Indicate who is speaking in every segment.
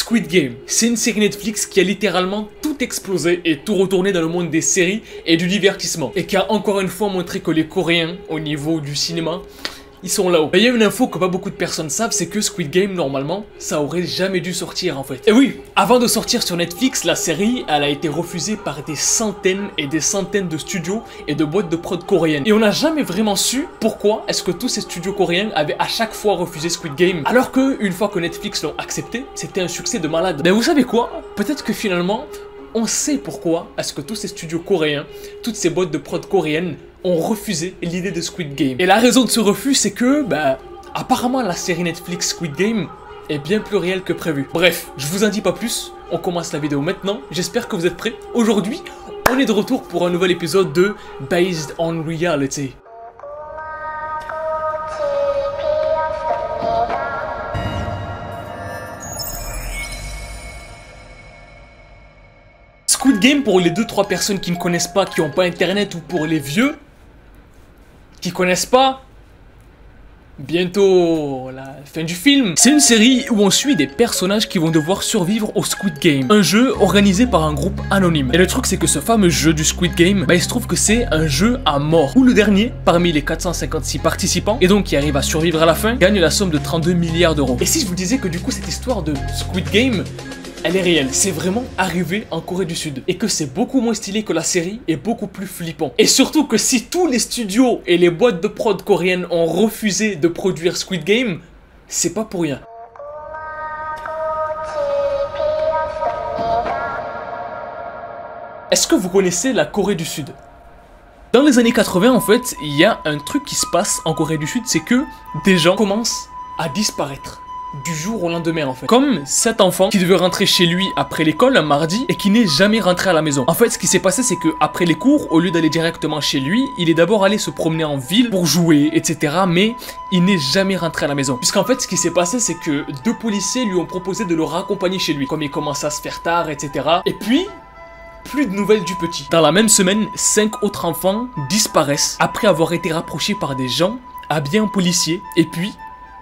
Speaker 1: Squid Game, c'est une série Netflix qui a littéralement tout explosé et tout retourné dans le monde des séries et du divertissement. Et qui a encore une fois montré que les Coréens, au niveau du cinéma, ils sont là-haut. Il y a une info que pas beaucoup de personnes savent, c'est que Squid Game, normalement, ça aurait jamais dû sortir en fait. Et oui, avant de sortir sur Netflix, la série, elle a été refusée par des centaines et des centaines de studios et de boîtes de prod coréennes. Et on n'a jamais vraiment su pourquoi est-ce que tous ces studios coréens avaient à chaque fois refusé Squid Game. Alors que, une fois que Netflix l'ont accepté, c'était un succès de malade. Mais vous savez quoi? Peut-être que finalement, on sait pourquoi est-ce que tous ces studios coréens, toutes ces boîtes de prod coréennes ont refusé l'idée de Squid Game. Et la raison de ce refus, c'est que, apparemment la série Netflix Squid Game est bien plus réelle que prévu. Bref, je vous en dis pas plus, on commence la vidéo maintenant, j'espère que vous êtes prêts. Aujourd'hui, on est de retour pour un nouvel épisode de Based on Reality. Squid Game, pour les 2-3 personnes qui ne connaissent pas, qui n'ont pas internet, ou pour les vieux qui connaissent pas, bientôt la fin du film. C'est une série où on suit des personnages qui vont devoir survivre au Squid Game, un jeu organisé par un groupe anonyme. Et le truc, c'est que ce fameux jeu du Squid Game, il se trouve que c'est un jeu à mort, où le dernier parmi les 456 participants, et donc qui arrive à survivre à la fin, gagne la somme de 32 milliards d'euros. Et si je vous disais que du coup cette histoire de Squid Game, elle est réelle, c'est vraiment arrivé en Corée du Sud. Et que c'est beaucoup moins stylé que la série et beaucoup plus flippant. Et surtout que si tous les studios et les boîtes de prod coréennes ont refusé de produire Squid Game, c'est pas pour rien. Est-ce que vous connaissez la Corée du Sud? Dans les années 80, en fait, il y a un truc qui se passe en Corée du Sud, c'est que des gens commencent à disparaître du jour au lendemain en fait. Comme cet enfant qui devait rentrer chez lui après l'école un mardi et qui n'est jamais rentré à la maison. En fait, ce qui s'est passé, c'est que après les cours, au lieu d'aller directement chez lui, il est d'abord allé se promener en ville pour jouer, etc. Mais il n'est jamais rentré à la maison. Puisqu'en fait, ce qui s'est passé, c'est que 2 policiers lui ont proposé de le raccompagner chez lui. Comme il commençait à se faire tard, etc. Et puis, plus de nouvelles du petit. Dans la même semaine, 5 autres enfants disparaissent après avoir été rapprochés par des gens habillés en policiers. Et puis,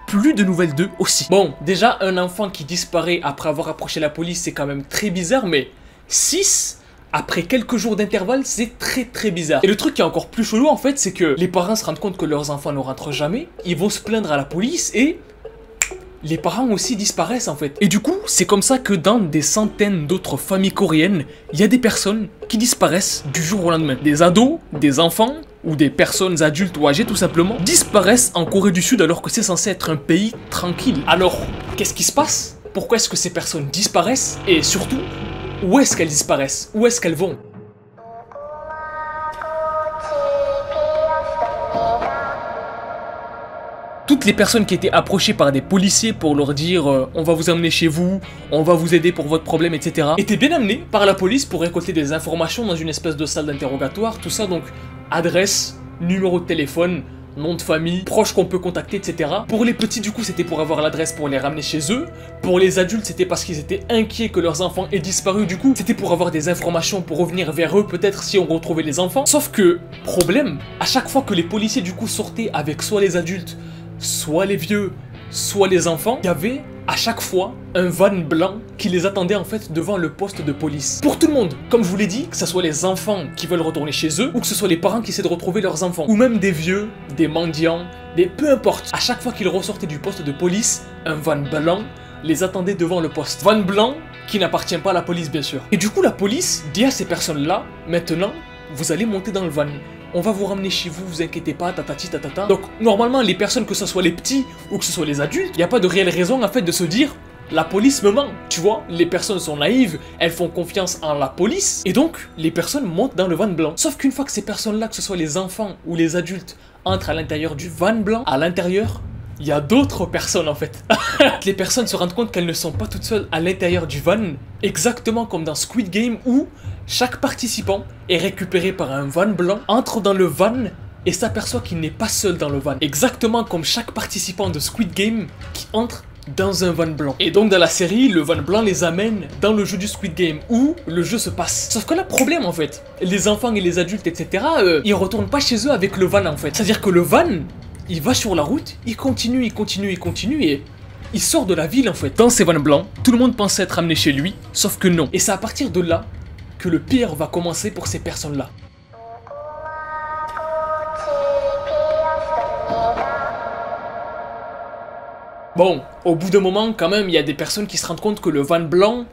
Speaker 1: plus de nouvelles d'eux aussi. Bon, déjà, un enfant qui disparaît après avoir approché la police, c'est quand même très bizarre, mais 6 après quelques jours d'intervalle, c'est très bizarre. Et le truc qui est encore plus chelou, en fait, c'est que les parents se rendent compte que leurs enfants ne rentrent jamais, ils vont se plaindre à la police et les parents aussi disparaissent en fait. Et du coup, c'est comme ça que dans des centaines d'autres familles coréennes, il y a des personnes qui disparaissent du jour au lendemain. Des ados, des enfants, ou des personnes adultes ou âgées tout simplement, disparaissent en Corée du Sud alors que c'est censé être un pays tranquille. Alors, qu'est-ce qui se passe? Pourquoi est-ce que ces personnes disparaissent? Et surtout, où est-ce qu'elles disparaissent? Où est-ce qu'elles vont? Toutes les personnes qui étaient approchées par des policiers pour leur dire on va vous emmener chez vous, on va vous aider pour votre problème, etc. étaient bien amenées par la police pour récolter des informations dans une espèce de salle d'interrogatoire, tout ça donc adresse, numéro de téléphone, nom de famille, proches qu'on peut contacter, etc. Pour les petits, du coup, c'était pour avoir l'adresse pour les ramener chez eux. Pour les adultes, c'était parce qu'ils étaient inquiets que leurs enfants aient disparu. Du coup, c'était pour avoir des informations pour revenir vers eux, peut-être si on retrouvait les enfants. Sauf que, problème, à chaque fois que les policiers, du coup, sortaient avec soit les adultes, soit les vieux, soit les enfants, il y avait à chaque fois un van blanc qui les attendait en fait devant le poste de police. Pour tout le monde, comme je vous l'ai dit, que ce soit les enfants qui veulent retourner chez eux, ou que ce soit les parents qui essaient de retrouver leurs enfants, ou même des vieux, des mendiants, peu importe. À chaque fois qu'ils ressortaient du poste de police, un van blanc les attendait devant le poste. Van blanc qui n'appartient pas à la police bien sûr. Et du coup la police dit à ces personnes-là, maintenant, vous allez monter dans le van. On va vous ramener chez vous, vous inquiétez pas, tatati tatata. Donc normalement les personnes, que ce soit les petits ou que ce soit les adultes, il n'y a pas de réelle raison en fait de se dire la police me ment, tu vois, les personnes sont naïves, elles font confiance en la police, et donc les personnes montent dans le van blanc. Sauf qu'une fois que ces personnes-là, que ce soit les enfants ou les adultes, entrent à l'intérieur du van blanc, à l'intérieur, il y a d'autres personnes en fait. Les personnes se rendent compte qu'elles ne sont pas toutes seules à l'intérieur du van, exactement comme dans Squid Game où chaque participant est récupéré par un van blanc, entre dans le van et s'aperçoit qu'il n'est pas seul dans le van. Exactement comme chaque participant de Squid Game qui entre dans un van blanc. Et donc dans la série, le van blanc les amène dans le jeu du Squid Game où le jeu se passe. Sauf que là, problème en fait, les enfants et les adultes, etc., ils retournent pas chez eux avec le van en fait. C'est-à-dire que le van, il va sur la route, il continue et il sort de la ville en fait. Dans ses vannes blancs, tout le monde pensait être amené chez lui, sauf que non. Et c'est à partir de là que le pire va commencer pour ces personnes-là. Bon, au bout d'un moment, quand même, il y a des personnes qui se rendent compte que le van blanc,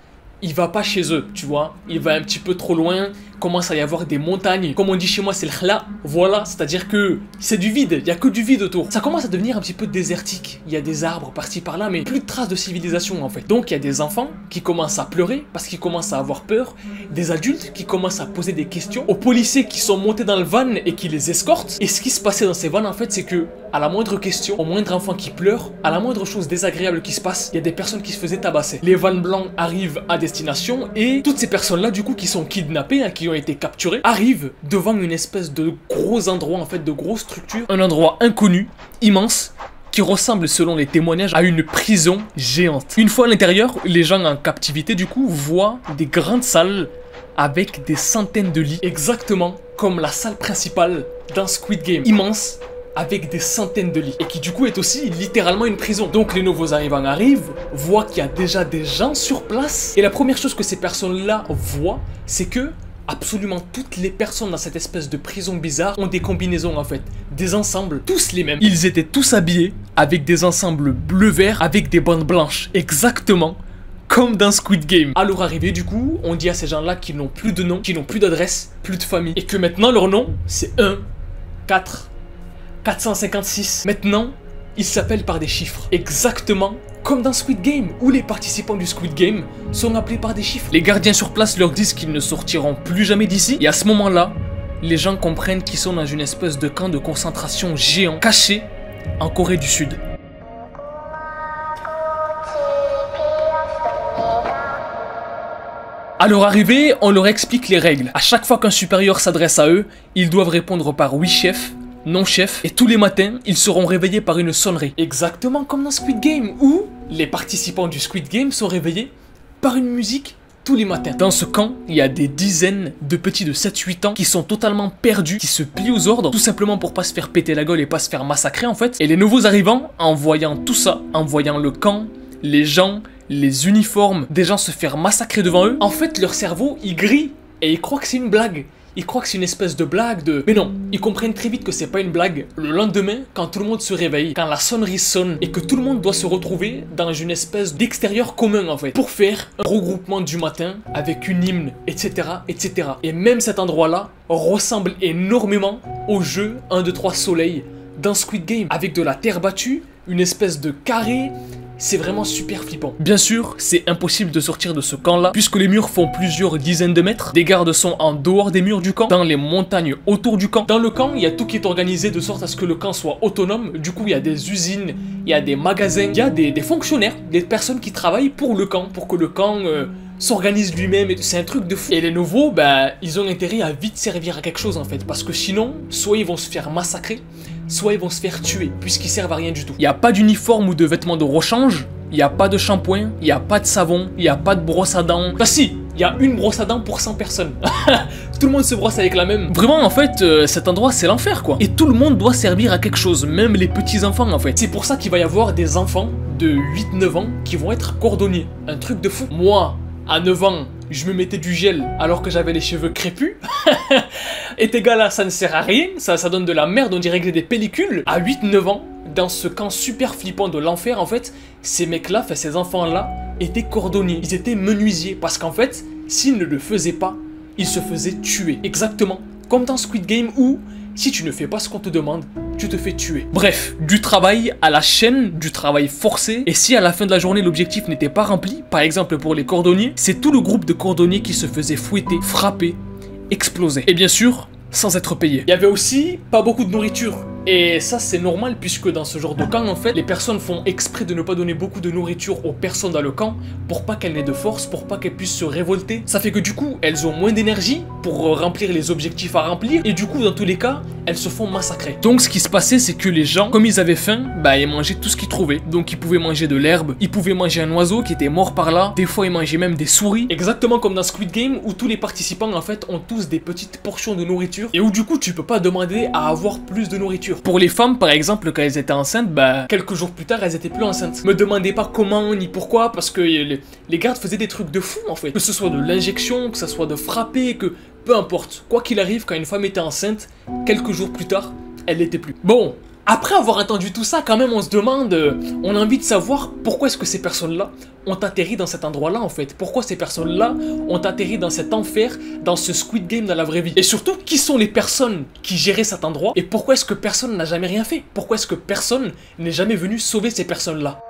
Speaker 1: il va pas chez eux, tu vois. Il va un petit peu trop loin, commence à y avoir des montagnes. Comme on dit chez moi, c'est le khla. Voilà, c'est-à-dire que c'est du vide, il y a que du vide autour. Ça commence à devenir un petit peu désertique. Il y a des arbres par-ci par-là, mais plus de traces de civilisation en fait. Donc il y a des enfants qui commencent à pleurer parce qu'ils commencent à avoir peur. Des adultes qui commencent à poser des questions aux policiers qui sont montés dans le van et qui les escortent. Et ce qui se passait dans ces vannes en fait, c'est que à la moindre question, au moindre enfant qui pleure, à la moindre chose désagréable qui se passe, il y a des personnes qui se faisaient tabasser. Les vannes blancs arrivent à destination et toutes ces personnes-là, du coup, qui sont kidnappées, qui ont été capturées, arrivent devant une espèce de gros endroit, en fait, de grosse structure. Un endroit inconnu, immense, qui ressemble, selon les témoignages, à une prison géante. Une fois à l'intérieur, les gens en captivité, du coup, voient des grandes salles avec des centaines de lits, exactement comme la salle principale dans Squid Game. Immense, avec des centaines de lits, et qui du coup est aussi littéralement une prison. Donc les nouveaux arrivants arrivent, voient qu'il y a déjà des gens sur place, et la première chose que ces personnes-là voient, c'est que absolument toutes les personnes dans cette espèce de prison bizarre ont des combinaisons en fait, des ensembles, tous les mêmes. Ils étaient tous habillés avec des ensembles bleu-vert avec des bandes blanches, exactement comme dans Squid Game. À leur arrivée, du coup, on dit à ces gens-là qu'ils n'ont plus de nom, qu'ils n'ont plus d'adresse, plus de famille, et que maintenant leur nom, c'est 1, 4, 456. Maintenant, ils s'appellent par des chiffres. Exactement comme dans Squid Game, où les participants du Squid Game sont appelés par des chiffres. Les gardiens sur place leur disent qu'ils ne sortiront plus jamais d'ici. Et à ce moment-là, les gens comprennent qu'ils sont dans une espèce de camp de concentration géant, caché en Corée du Sud. À leur arrivée, on leur explique les règles. À chaque fois qu'un supérieur s'adresse à eux, ils doivent répondre par oui chef, non chef, et tous les matins, ils seront réveillés par une sonnerie. Exactement comme dans Squid Game, où les participants du Squid Game sont réveillés par une musique tous les matins. Dans ce camp, il y a des dizaines de petits de 7-8 ans qui sont totalement perdus, qui se plient aux ordres, tout simplement pour pas se faire péter la gueule et pas se faire massacrer en fait. Et les nouveaux arrivants, en voyant tout ça, en voyant le camp, les gens, les uniformes, des gens se faire massacrer devant eux, en fait leur cerveau, il grille et ils croient que c'est une blague. Ils croient que c'est une espèce de blague de... Mais non, ils comprennent très vite que c'est pas une blague. Le lendemain, quand tout le monde se réveille, quand la sonnerie sonne et que tout le monde doit se retrouver dans une espèce d'extérieur commun en fait, pour faire un regroupement du matin avec une hymne, etc., etc. Et même cet endroit-là ressemble énormément au jeu 1, 2, 3 Soleil dans Squid Game, avec de la terre battue, une espèce de carré. C'est vraiment super flippant. Bien sûr, c'est impossible de sortir de ce camp-là, puisque les murs font plusieurs dizaines de mètres. Des gardes sont en dehors des murs du camp, dans les montagnes autour du camp. Dans le camp, il y a tout qui est organisé de sorte à ce que le camp soit autonome. Du coup, il y a des usines, il y a des magasins, il y a des fonctionnaires, des personnes qui travaillent pour le camp, pour que le camp s'organise lui-même. C'est un truc de fou. Et les nouveaux, bah, ils ont intérêt à vite servir à quelque chose en fait, parce que sinon, soit ils vont se faire massacrer, soit ils vont se faire tuer, puisqu'ils servent à rien du tout. Il n'y a pas d'uniforme ou de vêtements de rechange, il n'y a pas de shampoing, il n'y a pas de savon, il n'y a pas de brosse à dents. Bah si, il y a une brosse à dents pour 100 personnes. Tout le monde se brosse avec la même. Vraiment, en fait, cet endroit, c'est l'enfer, quoi. Et tout le monde doit servir à quelque chose, même les petits-enfants, en fait. C'est pour ça qu'il va y avoir des enfants de 8-9 ans qui vont être cordonniers. Un truc de fou. Moi, à 9 ans, je me mettais du gel alors que j'avais les cheveux crépus. Et tes gars là, ça ne sert à rien, ça donne de la merde, on dirait que j'ai des pellicules. À 8-9 ans, dans ce camp super flippant de l'enfer, en fait, ces mecs-là, ces enfants-là, étaient cordonniers. Ils étaient menuisiers, parce qu'en fait, s'ils ne le faisaient pas, ils se faisaient tuer. Exactement comme dans Squid Game où, si tu ne fais pas ce qu'on te demande, tu te fais tuer. Bref, du travail à la chaîne, du travail forcé, et si à la fin de la journée l'objectif n'était pas rempli, par exemple pour les cordonniers, c'est tout le groupe de cordonniers qui se faisait fouetter, frapper, exploser. Et bien sûr, sans être payé. Il y avait aussi pas beaucoup de nourriture. Et ça c'est normal puisque dans ce genre de camp en fait, les personnes font exprès de ne pas donner beaucoup de nourriture aux personnes dans le camp pour pas qu'elles n'aient de force, pour pas qu'elles puissent se révolter. Ça fait que du coup, elles ont moins d'énergie pour remplir les objectifs à remplir et du coup dans tous les cas, elles se font massacrer. Donc ce qui se passait c'est que les gens, comme ils avaient faim, bah ils mangeaient tout ce qu'ils trouvaient. Donc ils pouvaient manger de l'herbe, ils pouvaient manger un oiseau qui était mort par là, des fois ils mangeaient même des souris. Exactement comme dans Squid Game où tous les participants en fait ont tous des petites portions de nourriture et où du coup tu peux pas demander à avoir plus de nourriture. futur. Pour les femmes, par exemple, quand elles étaient enceintes, bah, quelques jours plus tard, elles étaient plus enceintes. Me demandez pas comment ni pourquoi, parce que les gardes faisaient des trucs de fou, en fait. Que ce soit de l'injection, que ce soit de frapper, que... Peu importe. Quoi qu'il arrive, quand une femme était enceinte, quelques jours plus tard, elle l'était plus. Bon... Après avoir entendu tout ça, quand même, on se demande, on a envie de savoir pourquoi est-ce que ces personnes-là ont atterri dans cet endroit-là, en fait. Pourquoi ces personnes-là ont atterri dans cet enfer, dans ce Squid Game dans la vraie vie. Et surtout, qui sont les personnes qui géraient cet endroit et pourquoi est-ce que personne n'a jamais rien fait? Pourquoi est-ce que personne n'est jamais venu sauver ces personnes-là?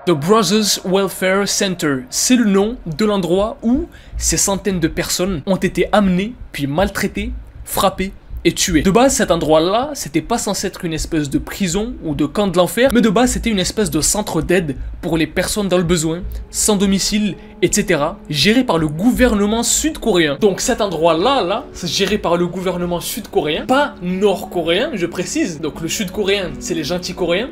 Speaker 1: The Brothers Welfare Center, c'est le nom de l'endroit où ces centaines de personnes ont été amenées, puis maltraitées, frappées et tuées. De base, cet endroit-là, c'était pas censé être une espèce de prison ou de camp de l'enfer, mais de base, c'était une espèce de centre d'aide pour les personnes dans le besoin, sans domicile, etc., géré par le gouvernement sud-coréen. Donc cet endroit-là, c'est géré par le gouvernement sud-coréen, pas nord-coréen, je précise. Donc le sud-coréen, c'est les gentils coréens.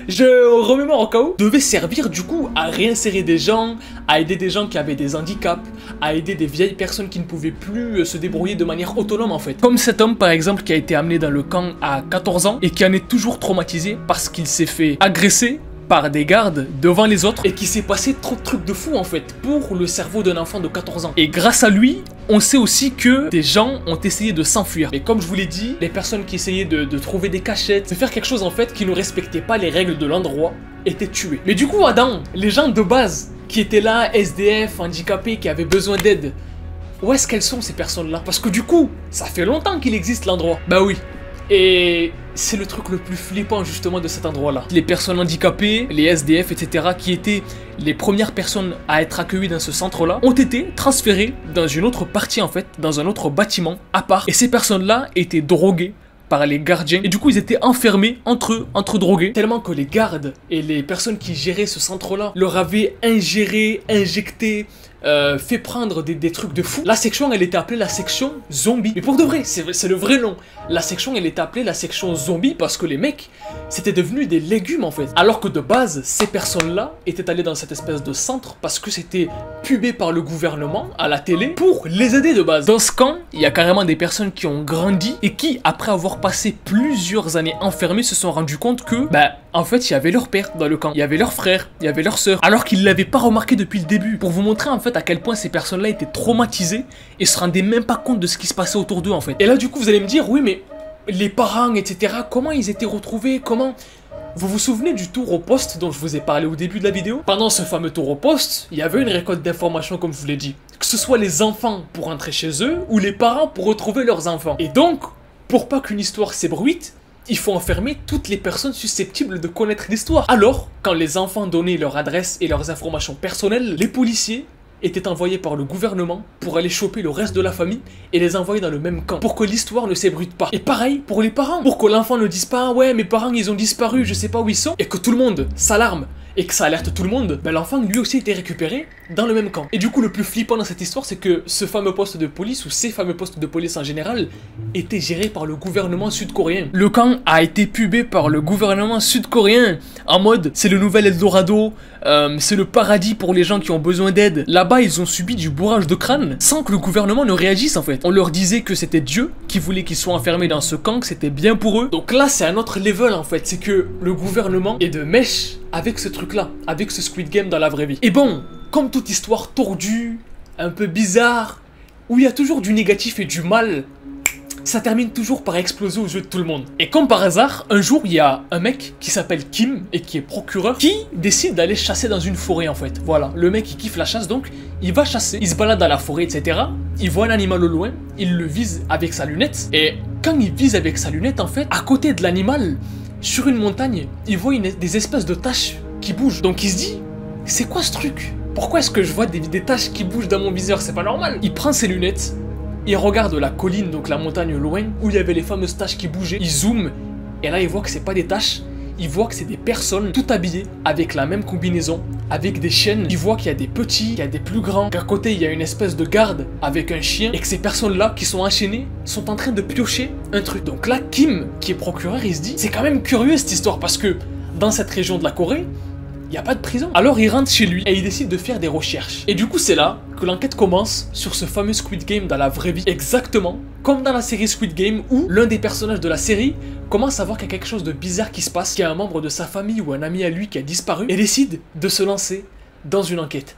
Speaker 1: Je remémore au cas où. Devait servir du coup à réinsérer des gens, à aider des gens qui avaient des handicaps, à aider des vieilles personnes qui ne pouvaient plus se débrouiller de manière autonome en fait. Comme cet homme par exemple qui a été amené dans le camp à 14 ans et qui en est toujours traumatisé parce qu'il s'est fait agresser par des gardes devant les autres et qui s'est passé trop de trucs de fou en fait pour le cerveau d'un enfant de 14 ans. Et grâce à lui, on sait aussi que des gens ont essayé de s'enfuir. Et comme je vous l'ai dit, les personnes qui essayaient de trouver des cachettes, de faire quelque chose en fait qui ne respectait pas les règles de l'endroit, étaient tués. Mais du coup, Adam, les gens de base qui étaient là, SDF, handicapés, qui avaient besoin d'aide, où est-ce qu'elles sont ces personnes-là? Parce que du coup, ça fait longtemps qu'il existe l'endroit. Bah oui. Et c'est le truc le plus flippant justement de cet endroit-là. Les personnes handicapées, les SDF, etc., qui étaient les premières personnes à être accueillies dans ce centre-là, ont été transférées dans une autre partie en fait, dans un autre bâtiment à part. Et ces personnes-là étaient droguées par les gardiens. Et du coup, ils étaient enfermés entre eux, entre drogués. Tellement que les gardes et les personnes qui géraient ce centre-là leur avaient ingéré, injecté, fait prendre des trucs de fou. La section, elle était appelée la section zombie. Mais pour de vrai, c'est le vrai nom. La section, elle était appelée la section zombie parce que les mecs, c'était devenu des légumes en fait. Alors que de base, ces personnes-là étaient allées dans cette espèce de centre parce que c'était pubé par le gouvernement à la télé pour les aider de base. Dans ce camp, il y a carrément des personnes qui ont grandi et qui, après avoir passé plusieurs années enfermées, se sont rendus compte que, bah, en fait, il y avait leur père dans le camp, il y avait leur frère, il y avait leur sœur, alors qu'ils l'avaient pas remarqué depuis le début. Pour vous montrer en fait à quel point ces personnes-là étaient traumatisées et se rendaient même pas compte de ce qui se passait autour d'eux en fait. Et là du coup vous allez me dire, oui mais les parents etc, comment ils étaient retrouvés, comment... Vous vous souvenez du tour au poste dont je vous ai parlé au début de la vidéo? Pendant ce fameux tour au poste, il y avait une récolte d'informations comme je vous l'ai dit. Que ce soit les enfants pour rentrer chez eux ou les parents pour retrouver leurs enfants. Et donc, pour pas qu'une histoire s'ébruite, il faut enfermer toutes les personnes susceptibles de connaître l'histoire. Alors, quand les enfants donnaient leur adresse et leurs informations personnelles, les policiers étaient envoyés par le gouvernement pour aller choper le reste de la famille et les envoyer dans le même camp pour que l'histoire ne s'ébruite pas. Et pareil pour les parents, pour que l'enfant ne dise pas « Ouais, mes parents ils ont disparu, je sais pas où ils sont » et que tout le monde s'alarme et que ça alerte tout le monde, ben l'enfant lui aussi était récupéré dans le même camp. Et du coup le plus flippant dans cette histoire c'est que ce fameux poste de police ou ces fameux postes de police en général étaient gérés par le gouvernement sud-coréen. Le camp a été pubé par le gouvernement sud-coréen en mode c'est le nouvel Eldorado, c'est le paradis pour les gens qui ont besoin d'aide. Là-bas ils ont subi du bourrage de crâne sans que le gouvernement ne réagisse en fait. On leur disait que c'était Dieu qui voulait qu'ils soient enfermés dans ce camp, que c'était bien pour eux. Donc là c'est un autre level en fait, c'est que le gouvernement est de mèche avec ce truc là, avec ce Squid Game dans la vraie vie. Et bon, comme toute histoire tordue, un peu bizarre, où il y a toujours du négatif et du mal, ça termine toujours par exploser aux yeux de tout le monde. Et comme par hasard, un jour il y a un mec qui s'appelle Kim et qui est procureur qui décide d'aller chasser dans une forêt en fait. Voilà, le mec il kiffe la chasse donc il va chasser, il se balade dans la forêt etc. Il voit un animal au loin, il le vise avec sa lunette et quand il vise avec sa lunette en fait, à côté de l'animal, sur une montagne, il voit des espèces de taches qui bougent. Donc il se dit, c'est quoi ce truc? Pourquoi est-ce que je vois des taches qui bougent dans mon viseur? C'est pas normal. Il prend ses lunettes, il regarde la colline, donc la montagne loin, où il y avait les fameuses taches qui bougeaient. Il zoome, et là il voit que c'est pas des taches, il voit que c'est des personnes tout habillées, avec la même combinaison, avec des chaînes. Il voit qu'il y a des petits, qu'il y a des plus grands, qu'à côté il y a une espèce de garde avec un chien, et que ces personnes-là qui sont enchaînées sont en train de piocher un truc. Donc là, Kim, qui est procureur, il se dit, c'est quand même curieux cette histoire, parce que dans cette région de la Corée, il y a pas de prison. Alors il rentre chez lui et il décide de faire des recherches. Et du coup c'est là que l'enquête commence sur ce fameux Squid Game dans la vraie vie. Exactement comme dans la série Squid Game où l'un des personnages de la série commence à voir qu'il y a quelque chose de bizarre qui se passe, qu'il y a un membre de sa famille ou un ami à lui qui a disparu et décide de se lancer dans une enquête.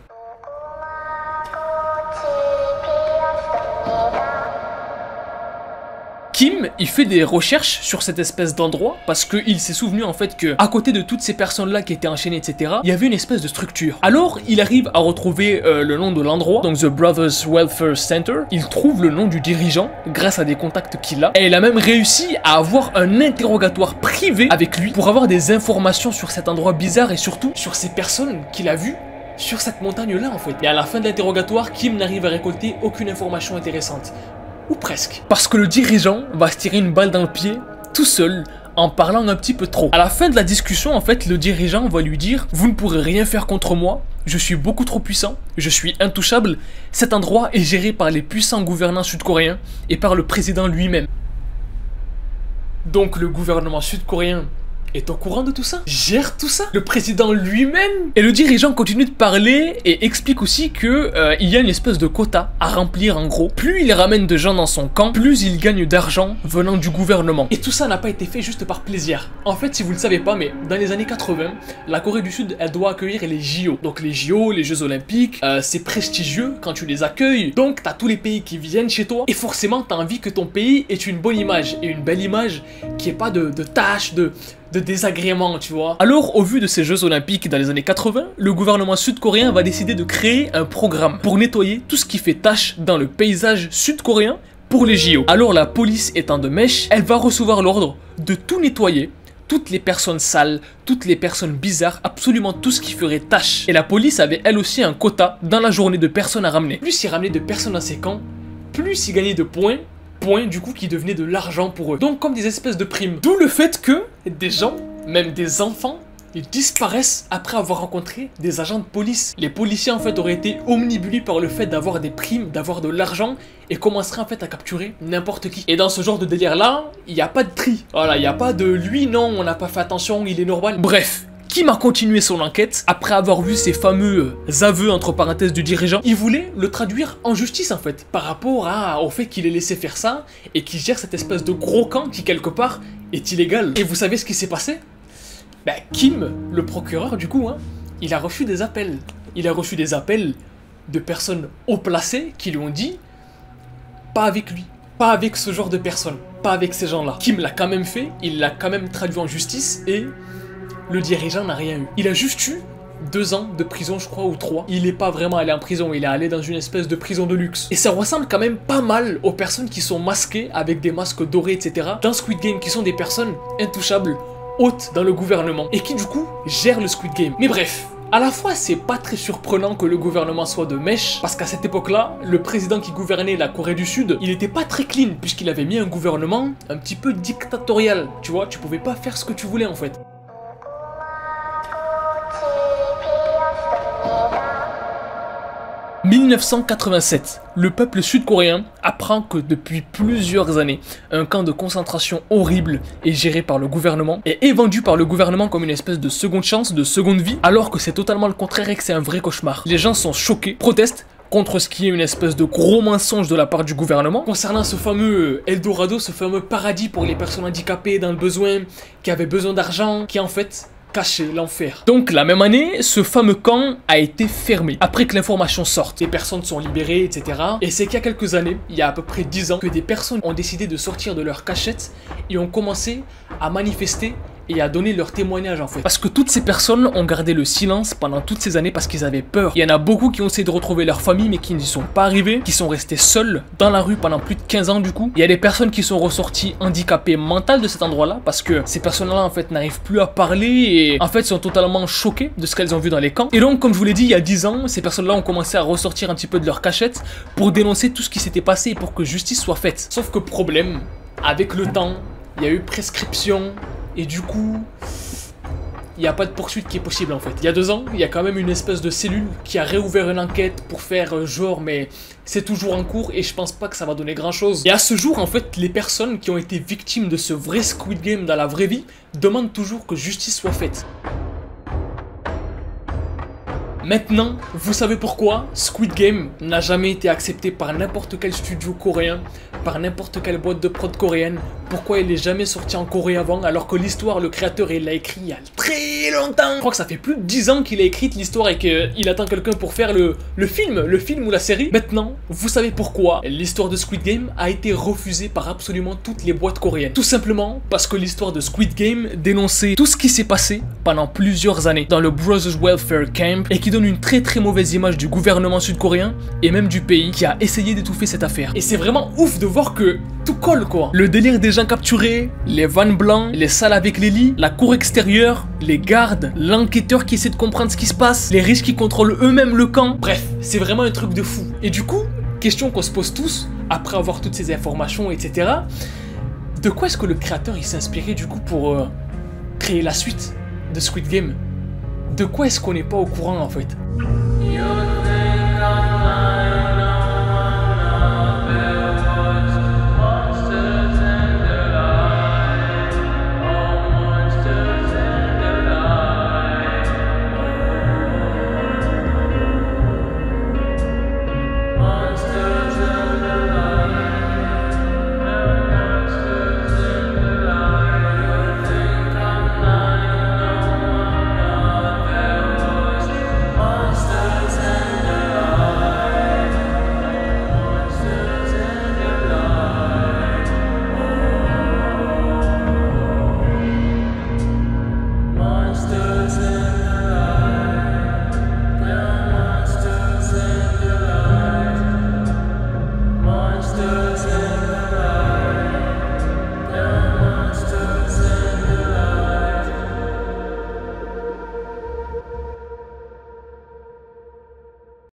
Speaker 1: Kim, il fait des recherches sur cette espèce d'endroit parce qu'il s'est souvenu en fait que à côté de toutes ces personnes-là qui étaient enchaînées, etc., il y avait une espèce de structure. Alors, il arrive à retrouver le nom de l'endroit, donc The Brothers Welfare Center. Il trouve le nom du dirigeant grâce à des contacts qu'il a. Et il a même réussi à avoir un interrogatoire privé avec lui pour avoir des informations sur cet endroit bizarre et surtout sur ces personnes qu'il a vues sur cette montagne-là en fait. Et à la fin de l'interrogatoire, Kim n'arrive à récolter aucune information intéressante. Ou presque. Parce que le dirigeant va se tirer une balle dans le pied, tout seul, en parlant un petit peu trop. À la fin de la discussion, en fait, le dirigeant va lui dire « Vous ne pourrez rien faire contre moi, je suis beaucoup trop puissant, je suis intouchable, cet endroit est géré par les puissants gouvernants sud-coréens et par le président lui-même. » Donc le gouvernement sud-coréen est au courant de tout ça, gère tout ça, le président lui-même. Et le dirigeant continue de parler et explique aussi que il y a une espèce de quota à remplir en gros. Plus il ramène de gens dans son camp, plus il gagne d'argent venant du gouvernement. Et tout ça n'a pas été fait juste par plaisir. En fait, si vous le savez pas, mais dans les années 80, la Corée du Sud, elle doit accueillir les JO. Donc les JO, les Jeux Olympiques, c'est prestigieux quand tu les accueilles. Donc t'as tous les pays qui viennent chez toi et forcément t'as envie que ton pays ait une bonne image et une belle image, qui ait pas de tâches, de désagréments, tu vois. Alors, au vu de ces Jeux Olympiques dans les années 80, le gouvernement sud-coréen va décider de créer un programme pour nettoyer tout ce qui fait tache dans le paysage sud-coréen pour les JO. Alors, la police étant de mèche, elle va recevoir l'ordre de tout nettoyer, toutes les personnes sales, toutes les personnes bizarres, absolument tout ce qui ferait tache. Et la police avait elle aussi un quota dans la journée de personnes à ramener. Plus il ramenait de personnes dans ses camps, plus il gagnait de points du coup qui devenaient de l'argent pour eux. Donc comme des espèces de primes. D'où le fait que des gens, même des enfants, ils disparaissent après avoir rencontré des agents de police. Les policiers en fait auraient été omnibulés par le fait d'avoir des primes, d'avoir de l'argent et commenceraient en fait à capturer n'importe qui. Et dans ce genre de délire là, il n'y a pas de tri. Voilà, il n'y a pas de lui non, on n'a pas fait attention, il est normal. Bref. Kim a continué son enquête après avoir vu ces fameux aveux entre parenthèses du dirigeant. Il voulait le traduire en justice en fait, par rapport au fait qu'il ait laissé faire ça et qu'il gère cette espèce de gros camp qui quelque part est illégal. Et vous savez ce qui s'est passé? Ben, Kim, le procureur du coup, il a reçu des appels. Il a reçu des appels de personnes haut placées qui lui ont dit pas avec lui, pas avec ce genre de personnes, pas avec ces gens-là. Kim l'a quand même fait, il l'a quand même traduit en justice et le dirigeant n'a rien eu. Il a juste eu 2 ans de prison, je crois, ou 3. Il n'est pas vraiment allé en prison, il est allé dans une espèce de prison de luxe. Et ça ressemble quand même pas mal aux personnes qui sont masquées avec des masques dorés, etc. dans Squid Game, qui sont des personnes intouchables, hautes dans le gouvernement, et qui du coup gèrent le Squid Game. Mais bref, à la fois c'est pas très surprenant que le gouvernement soit de mèche, parce qu'à cette époque-là, le président qui gouvernait la Corée du Sud, il était pas très clean, puisqu'il avait mis un gouvernement un petit peu dictatorial. Tu vois, tu pouvais pas faire ce que tu voulais en fait. « 1987, le peuple sud-coréen apprend que depuis plusieurs années, un camp de concentration horrible est géré par le gouvernement et est vendu par le gouvernement comme une espèce de seconde chance, de seconde vie, alors que c'est totalement le contraire et que c'est un vrai cauchemar. Les gens sont choqués, protestent contre ce qui est une espèce de gros mensonge de la part du gouvernement concernant ce fameux Eldorado, ce fameux paradis pour les personnes handicapées dans le besoin, qui avaient besoin d'argent, qui en fait caché l'enfer. Donc la même année, ce fameux camp a été fermé. Après que l'information sorte, les personnes sont libérées, etc. Et c'est qu'il y a quelques années, il y a à peu près 10 ans, que des personnes ont décidé de sortir de leur cachette et ont commencé à manifester et à donner leur témoignage en fait. Parce que toutes ces personnes ont gardé le silence pendant toutes ces années parce qu'ils avaient peur. Il y en a beaucoup qui ont essayé de retrouver leur famille mais qui n'y sont pas arrivés, qui sont restés seuls dans la rue pendant plus de 15 ans du coup. Il y a des personnes qui sont ressorties handicapées mentales de cet endroit-là parce que ces personnes-là en fait n'arrivent plus à parler et en fait sont totalement choquées de ce qu'elles ont vu dans les camps. Et donc comme je vous l'ai dit, il y a 10 ans, ces personnes-là ont commencé à ressortir un petit peu de leur cachette pour dénoncer tout ce qui s'était passé et pour que justice soit faite. Sauf que problème, avec le temps, il y a eu prescription. Et du coup, il n'y a pas de poursuite qui est possible en fait. Il y a 2 ans, il y a quand même une espèce de cellule qui a réouvert une enquête pour faire genre, mais c'est toujours en cours et je pense pas que ça va donner grand chose. Et à ce jour, en fait, les personnes qui ont été victimes de ce vrai Squid Game dans la vraie vie demandent toujours que justice soit faite. Maintenant, vous savez pourquoi Squid Game n'a jamais été accepté par n'importe quel studio coréen, par n'importe quelle boîte de prod coréenne. Pourquoi il est jamais sorti en Corée avant, alors que l'histoire, le créateur, il l'a écrit il y a très longtemps. Je crois que ça fait plus de 10 ans qu'il a écrit l'histoire et qu'il attend quelqu'un pour faire le film ou la série. Maintenant, vous savez pourquoi l'histoire de Squid Game a été refusée par absolument toutes les boîtes coréennes. Tout simplement parce que l'histoire de Squid Game dénonçait tout ce qui s'est passé pendant plusieurs années dans le Brothers Welfare Camp et qui donne une très mauvaise image du gouvernement sud-coréen et même du pays qui a essayé d'étouffer cette affaire. Et c'est vraiment ouf de voir que tout colle quoi. Le délire des gens capturés, les vannes blancs, les salles avec les lits, la cour extérieure, les gardes, l'enquêteur qui essaie de comprendre ce qui se passe, les riches qui contrôlent eux-mêmes le camp. Bref, c'est vraiment un truc de fou. Et du coup, question qu'on se pose tous, après avoir toutes ces informations, etc. De quoi est-ce que le créateur il s'est inspiré du coup pour créer la suite de Squid Game? De quoi est-ce qu'on n'est pas au courant en fait?